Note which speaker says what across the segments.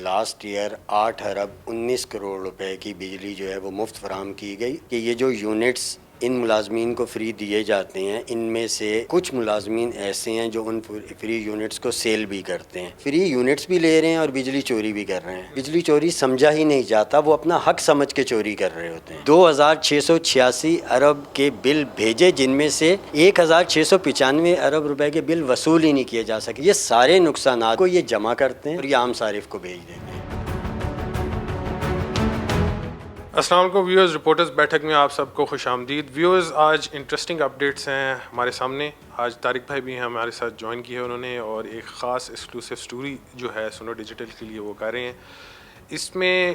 Speaker 1: Last year 8 ارب 19 کروڑ روپے کی بجلی جو ہے وہ مفت فراہم کی گئی کہ یہ جو یونٹس ان ملازمین کو فری دیے جاتے ہیں ان میں سے کچھ ملازمین ایسے ہیں جو ان فری یونٹس کو سیل بھی کرتے ہیں، فری یونٹس بھی لے رہے ہیں اور بجلی چوری بھی کر رہے ہیں۔ بجلی چوری سمجھا ہی نہیں جاتا، وہ اپنا حق سمجھ کے چوری کر رہے ہوتے ہیں۔ 2686 ارب کے بل بھیجے جن میں سے 1695 ارب روپے کے بل وصول ہی نہیں کیے جا سکے۔ یہ سارے نقصانات کو یہ جمع کرتے ہیں اور یہ عام صارف کو بھیج دیتے ہیں۔
Speaker 2: السلام علیکم ویورز، رپورٹرز بیٹھک میں آپ سب کو خوش آمدید۔ ویورز، آج انٹرسٹنگ اپڈیٹس ہیں ہمارے سامنے۔ آج طارق بھائی بھی ہمارے ساتھ جوائن کی ہے انہوں نے، اور ایک خاص ایکسکلوسیو سٹوری جو ہے سنو ڈیجیٹل کے لیے وہ کر رہے ہیں۔ اس میں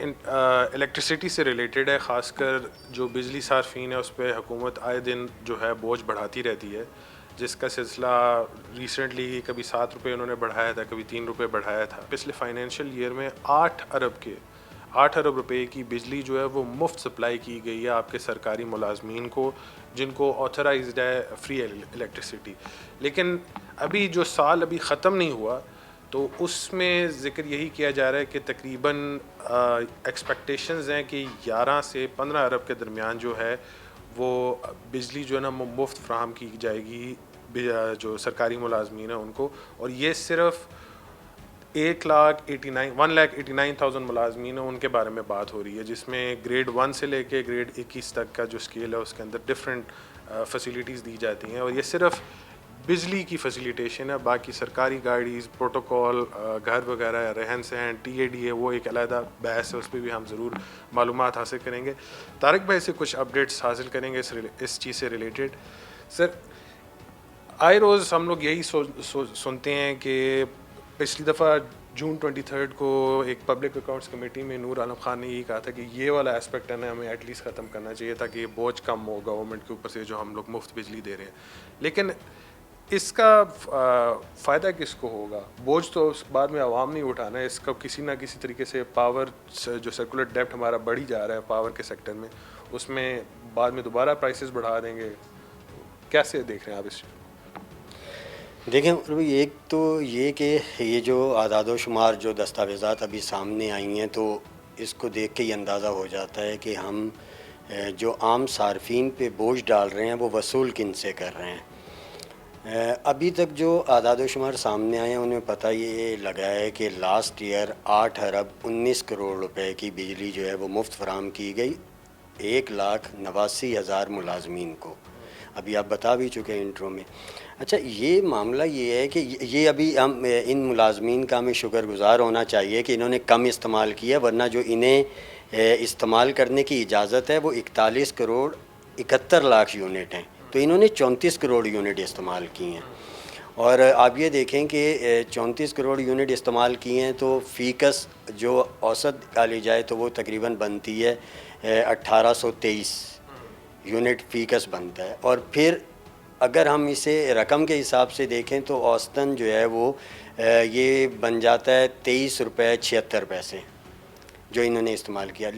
Speaker 2: الیکٹریسٹی سے ریلیٹڈ ہے، خاص کر جو بجلی صارفین ہے اس پہ حکومت آئے دن جو ہے بوجھ بڑھاتی رہتی ہے، جس کا سلسلہ ریسنٹلی کبھی 7 روپے انہوں نے بڑھایا تھا، کبھی 3 روپے بڑھایا تھا۔ پچھلے فائنینشیل ایئر میں 8 ارب روپے کی بجلی جو ہے وہ مفت سپلائی کی گئی ہے آپ کے سرکاری ملازمین کو، جن کو آتھرائزڈ ہے فری الیکٹریسٹی۔ لیکن ابھی جو سال ابھی ختم نہیں ہوا تو اس میں ذکر یہی کیا جا رہا ہے کہ تقریباً ایکسپیکٹیشنز ہیں کہ 11 سے 15 ارب کے درمیان جو ہے وہ بجلی جو ہے نا مفت فراہم کی جائے گی جو سرکاری ملازمین ہیں ان کو، اور یہ صرف 1,89,000 ملازمین ہیں ان کے بارے میں بات ہو رہی ہے، جس میں گریڈ 1 سے لے کے گریڈ 21 تک کا جو اسکیل ہے اس کے اندر ڈفرینٹ فیسیلیٹیز دی جاتی ہیں، اور یہ صرف بجلی کی فیسیلیٹیشن ہے۔ باقی سرکاری گاڑیز، پروٹوکول، گھر وغیرہ، رہن سہن، TAD ہے، وہ ایک علیحدہ بحث ہے، اس پہ بھی ہم ضرور معلومات حاصل کریں گے۔ طارق بھائی سے کچھ اپڈیٹس حاصل کریں گے اس چیز سے ریلیٹڈ۔ سر، آئے روز ہم لوگ یہی سنتے ہیں کہ پچھلی دفعہ جون 23 کو ایک پبلک اکاؤنٹس کمیٹی میں نور عالم خان نے یہی کہا تھا کہ یہ والا اسپیکٹ ہے نا ہمیں ایٹ لیسٹ ختم کرنا چاہیے تاکہ یہ بوجھ کم ہو گورنمنٹ کے اوپر سے جو ہم لوگ مفت بجلی دے رہے ہیں۔ لیکن اس کا فائدہ کس کو ہوگا؟ بوجھ تو بعد میں عوام نہیں اٹھانا ہے، اس کا کسی نہ کسی طریقے سے پاور جو سرکولر ڈیپٹ ہمارا بڑھی جا رہا ہے پاور کے سیکٹر میں، اس میں بعد میں دوبارہ پرائسز بڑھا دیں گے۔ کیسے دیکھ رہے ہیں آپ اس چیز؟
Speaker 1: دیکھیں، ایک تو یہ کہ یہ جو اعداد و شمار جو دستاویزات ابھی سامنے آئی ہیں تو اس کو دیکھ کے یہ اندازہ ہو جاتا ہے کہ ہم جو عام صارفین پہ بوجھ ڈال رہے ہیں وہ وصول کن سے کر رہے ہیں۔ ابھی تک جو اعداد و شمار سامنے آئے ہیں ان میں پتہ یہ لگا ہے کہ لاسٹ ایئر 8 ارب 19 کروڑ روپے کی بجلی جو ہے وہ مفت فراہم کی گئی 1,89,000 ملازمین کو۔ ابھی آپ بتا بھی چکے ہیں انٹرو میں۔ اچھا، یہ معاملہ یہ ہے کہ یہ ابھی ہم ان ملازمین کا ہمیں شکر گزار ہونا چاہیے کہ انہوں نے کم استعمال کیا، ورنہ جو انہیں استعمال کرنے کی اجازت ہے وہ 41 کروڑ 71 لاکھ یونٹ ہیں، تو انہوں نے 34 کروڑ یونٹ استعمال کی ہیں۔ اور آپ یہ دیکھیں کہ 34 کروڑ یونٹ استعمال کیے ہیں تو فیکس جو اوسط ڈالی جائے تو وہ تقریباً بنتی ہے 1823 یونٹ فیکس بنتا ہے، اور پھر اگر ہم اسے رقم کے حساب سے دیکھیں تو اوسطاً جو ہے وہ یہ بن جاتا ہے 23 روپے 76 پیسے جو انہوں نے استعمال کیا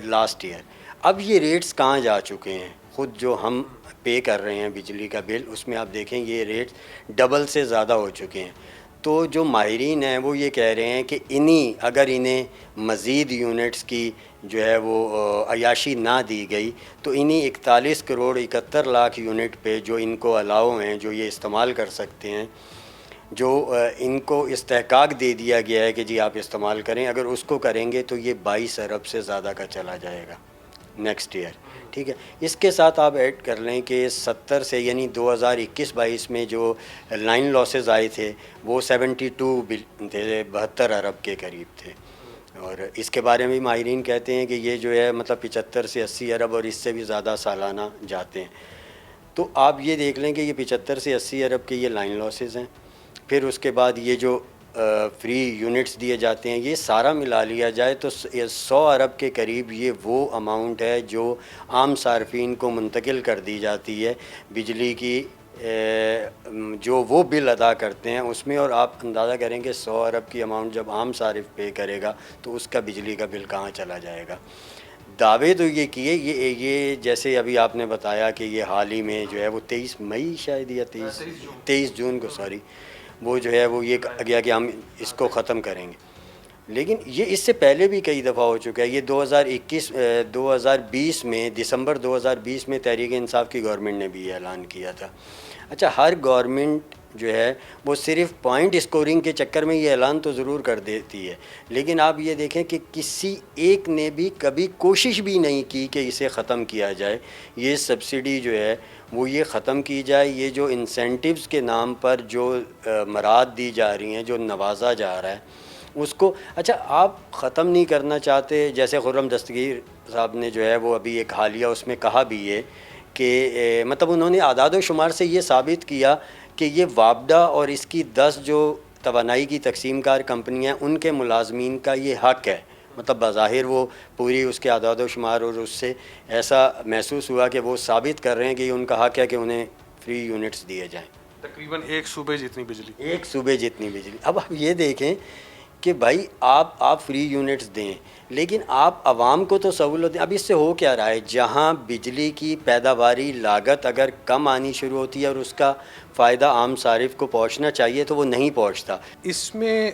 Speaker 1: لاسٹ ایئر۔ اب یہ ریٹس کہاں جا چکے ہیں؟ خود جو ہم پے کر رہے ہیں بجلی کا بل، اس میں آپ دیکھیں یہ ریٹس ڈبل سے زیادہ ہو چکے ہیں۔ تو جو ماہرین ہیں وہ یہ کہہ رہے ہیں کہ اگر انہیں مزید یونٹس کی جو ہے وہ عیاشی نہ دی گئی تو انہیں 41 کروڑ 71 لاکھ یونٹ پہ جو ان کو الاؤ ہیں، جو یہ استعمال کر سکتے ہیں، جو ان کو استحقاق دے دیا گیا ہے کہ جی آپ استعمال کریں، اگر اس کو کریں گے تو یہ 22 ارب سے زیادہ کا چلا جائے گا نیکسٹ ایئر۔ ٹھیک ہے، اس کے ساتھ آپ ایڈ کر لیں کہ 70 سے یعنی 2021-22 میں جو لائن لاسز آئے تھے وہ 72 تھے، 72 ارب کے قریب تھے، اور اس کے بارے میں ماہرین کہتے ہیں کہ یہ جو ہے مطلب 75 سے 80 ارب اور اس سے بھی زیادہ سالانہ جاتے ہیں۔ تو آپ یہ دیکھ لیں کہ یہ 75 سے 80 ارب کے یہ لائن لاسز ہیں، پھر اس کے بعد یہ جو فری یونٹس دیے جاتے ہیں، یہ سارا ملا لیا جائے تو 100 ارب کے قریب یہ وہ اماؤنٹ ہے جو عام صارفین کو منتقل کر دی جاتی ہے بجلی کی جو وہ بل ادا کرتے ہیں اس میں، اور آپ اندازہ کریں کہ 100 ارب کی اماؤنٹ جب عام صارف پے کرے گا تو اس کا بجلی کا بل کہاں چلا جائے گا۔ دعوے تو یہ کیے، یہ جیسے ابھی آپ نے بتایا کہ یہ حال ہی میں جو ہے وہ 23 مئی شاید یا 23 جون کو وہ جو ہے وہ یہ کہا گیا کہ ہم اس کو ختم کریں گے۔ لیکن یہ اس سے پہلے بھی کئی دفعہ ہو چکا ہے. یہ 2020 میں دسمبر 2020 میں تحریک انصاف کی گورنمنٹ نے بھی یہ اعلان کیا تھا. اچھا ہر گورنمنٹ جو ہے وہ صرف پوائنٹ اسکورنگ کے چکر میں یہ اعلان تو ضرور کر دیتی ہے, لیکن آپ یہ دیکھیں کہ کسی ایک نے بھی کبھی کوشش بھی نہیں کی کہ اسے ختم کیا جائے. یہ سبسڈی جو ہے وہ یہ ختم کی جائے. یہ جو انسینٹیوز کے نام پر جو مراد دی جا رہی ہیں, جو نوازا جا رہا ہے اس کو, اچھا آپ ختم نہیں کرنا چاہتے. جیسے خرم دستگیر صاحب نے جو ہے وہ ابھی ایک حالیہ اس میں کہا بھی ہے کہ مطلب انہوں نے اعداد و شمار سے یہ ثابت کیا کہ یہ وابڈا اور اس کی 10 جو توانائی کی تقسیم کار کمپنیاں ہیں ان کے ملازمین کا یہ حق ہے. مطلب بظاہر وہ پوری اس کے اعداد و شمار اور اس سے ایسا محسوس ہوا کہ وہ ثابت کر رہے ہیں کہ یہ ان کا حق ہے کہ انہیں فری یونٹس دیے جائیں.
Speaker 2: تقریباً ایک صوبے جتنی بجلی.
Speaker 1: ایک صوبے جتنی بجلی. اب آپ یہ دیکھیں کہ بھائی آپ فری یونٹس دیں, لیکن آپ عوام کو تو سہولت دیں. اب اس سے ہو کیا رہا ہے, جہاں بجلی کی پیداواری لاگت اگر کم آنی شروع ہوتی ہے اور اس کا فائدہ عام صارف کو پہنچنا چاہیے تو وہ نہیں پہنچتا.
Speaker 2: اس میں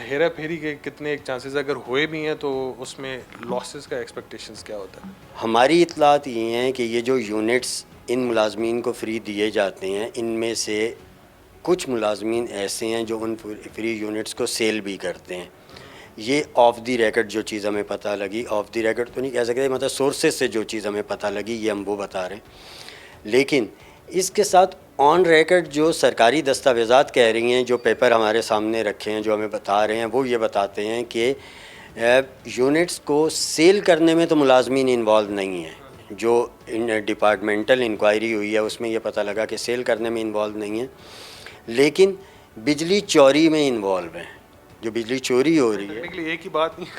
Speaker 2: ہیرا پھیری کے کتنے ایک چانسز اگر ہوئے بھی ہیں تو اس میں لاسز کا ایکسپیکٹیشنز کیا ہوتا ہے؟
Speaker 1: ہماری اطلاعات یہ ہیں کہ یہ جو یونٹس ان ملازمین کو فری دیے جاتے ہیں ان میں سے کچھ ملازمین ایسے ہیں جو ان فری یونٹس کو سیل بھی کرتے ہیں. یہ آف دی ریکڈ جو چیز ہمیں پتہ لگی, آف دی ریکڈ تو نہیں کہہ سکتے, مطلب سورسز سے جو چیز ہمیں پتہ لگی یہ ہم وہ بتا رہے ہیں. لیکن اس کے ساتھ آن ریکڈ جو سرکاری دستاویزات کہہ رہی ہیں, جو پیپر ہمارے سامنے رکھے ہیں, جو ہمیں بتا رہے ہیں, وہ یہ بتاتے ہیں کہ یونٹس کو سیل کرنے میں تو ملازمین انوالو نہیں ہیں. جو ڈپارٹمنٹل انکوائری ہوئی ہے اس میں یہ پتہ لگا کہ سیل کرنے میں انوالو نہیں ہیں, لیکن بجلی چوری میں انوالو ہیں. جو بجلی چوری ہو رہی ہے
Speaker 2: ایک ہی بات نہیں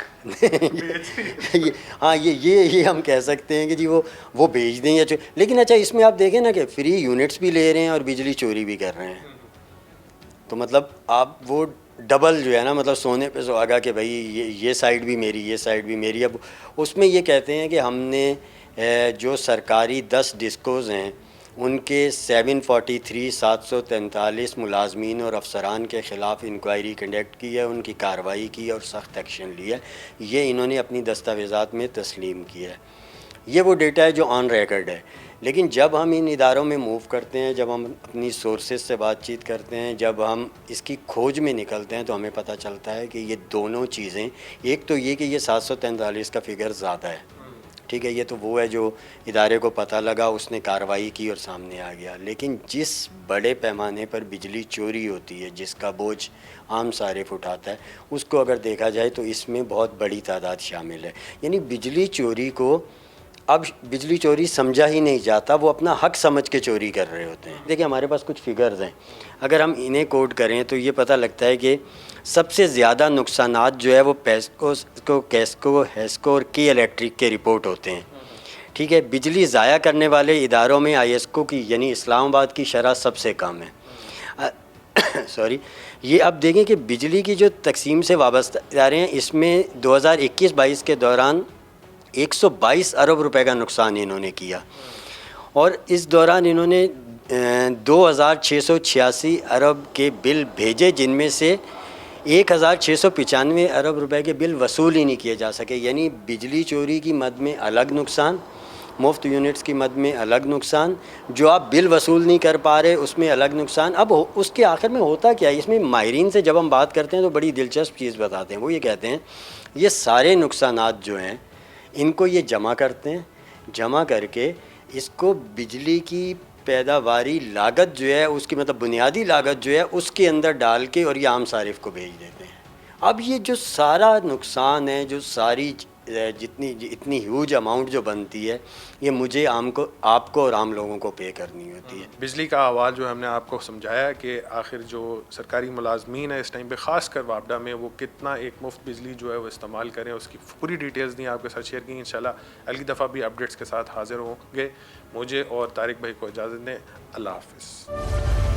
Speaker 1: ہاں یہ ہم کہہ سکتے ہیں کہ جی وہ بھیج دیں یا لیکن اچھا اس میں آپ دیکھیں نا کہ فری یونٹس بھی لے رہے ہیں اور بجلی چوری بھی کر رہے ہیں, تو مطلب آپ وہ ڈبل جو ہے نا, مطلب سونے پہ سہاگا کہ بھائی یہ سائڈ بھی میری, یہ سائڈ بھی میری. اب اس میں یہ کہتے ہیں کہ ہم نے جو سرکاری 10 ڈسکوز ہیں ان کے 743 ملازمین اور افسران کے خلاف انکوائری کنڈکٹ کی ہے, ان کی کارروائی کی ہے اور سخت ایکشن لیا ہے. یہ انہوں نے اپنی دستاویزات میں تسلیم کیا ہے. یہ وہ ڈیٹا ہے جو آن ریکارڈ ہے. لیکن جب ہم ان اداروں میں موو کرتے ہیں, جب ہم اپنی سورسز سے بات چیت کرتے ہیں, جب ہم اس کی کھوج میں نکلتے ہیں تو ہمیں پتہ چلتا ہے کہ یہ دونوں چیزیں, ایک تو یہ کہ یہ 743 کا فگر زیادہ ہے, ٹھیک ہے, یہ تو وہ ہے جو ادارے کو پتہ لگا, اس نے کارروائی کی اور سامنے آ گیا. لیکن جس بڑے پیمانے پر بجلی چوری ہوتی ہے, جس کا بوجھ عام صارف اٹھاتا ہے, اس کو اگر دیکھا جائے تو اس میں بہت بڑی تعداد شامل ہے. یعنی بجلی چوری کو اب بجلی چوری سمجھا ہی نہیں جاتا, وہ اپنا حق سمجھ کے چوری کر رہے ہوتے ہیں. دیکھیں ہمارے پاس کچھ فگرز ہیں, اگر ہم انہیں کوٹ کریں تو یہ پتہ لگتا ہے کہ سب سے زیادہ نقصانات جو ہے وہ کیسکو, ہیسکو اور کی الیکٹرک کے رپورٹ ہوتے ہیں. ٹھیک ہے, بجلی ضائع کرنے والے اداروں میں آئی ایس کو کی یعنی اسلام آباد کی شرح سب سے کم ہے. سوری, یہ اب دیکھیں کہ بجلی کی جو تقسیم سے وابستہ ادارے ہیں اس میں 2021-22 کے دوران 122 ارب روپے کا نقصان انہوں نے کیا, اور اس دوران انہوں نے 2686 ارب کے بل بھیجے, جن میں سے 1695 ارب روپے کے بل وصول ہی نہیں کیے جا سکے. یعنی بجلی چوری کی مد میں الگ نقصان, مفت یونٹس کی مد میں الگ نقصان, جو آپ بل وصول نہیں کر پا رہے اس میں الگ نقصان. اب اس کے آخر میں ہوتا کیا ہے, اس میں ماہرین سے جب ہم بات کرتے ہیں تو بڑی دلچسپ چیز بتاتے ہیں. وہ یہ کہتے ہیں یہ سارے نقصانات جو ہیں ان کو یہ جمع کرتے ہیں, جمع کر کے اس کو بجلی کی پیداواری لاگت جو ہے اس کی مطلب بنیادی لاگت جو ہے اس کے اندر ڈال کے اور یہ عام صارف کو بھیج دیتے ہیں. اب یہ جو سارا نقصان ہے, جو ساری اتنی ہیوج اماؤنٹ جو بنتی ہے, یہ مجھے آپ کو اور عام لوگوں کو پے کرنی ہوتی ہے.
Speaker 2: بجلی کا احوال جو ہم نے آپ کو سمجھایا کہ آخر جو سرکاری ملازمین ہیں اس ٹائم پہ خاص کر وابڈا میں وہ کتنا ایک مفت بجلی جو ہے وہ استعمال کریں, اس کی پوری ڈیٹیلز نہیں آپ کے ساتھ شیئر کی. انشاءاللہ اگلی دفعہ بھی اپڈیٹس کے ساتھ حاضر ہوں گے. مجھے اور طارق بھائی کو اجازت دیں. اللہ حافظ.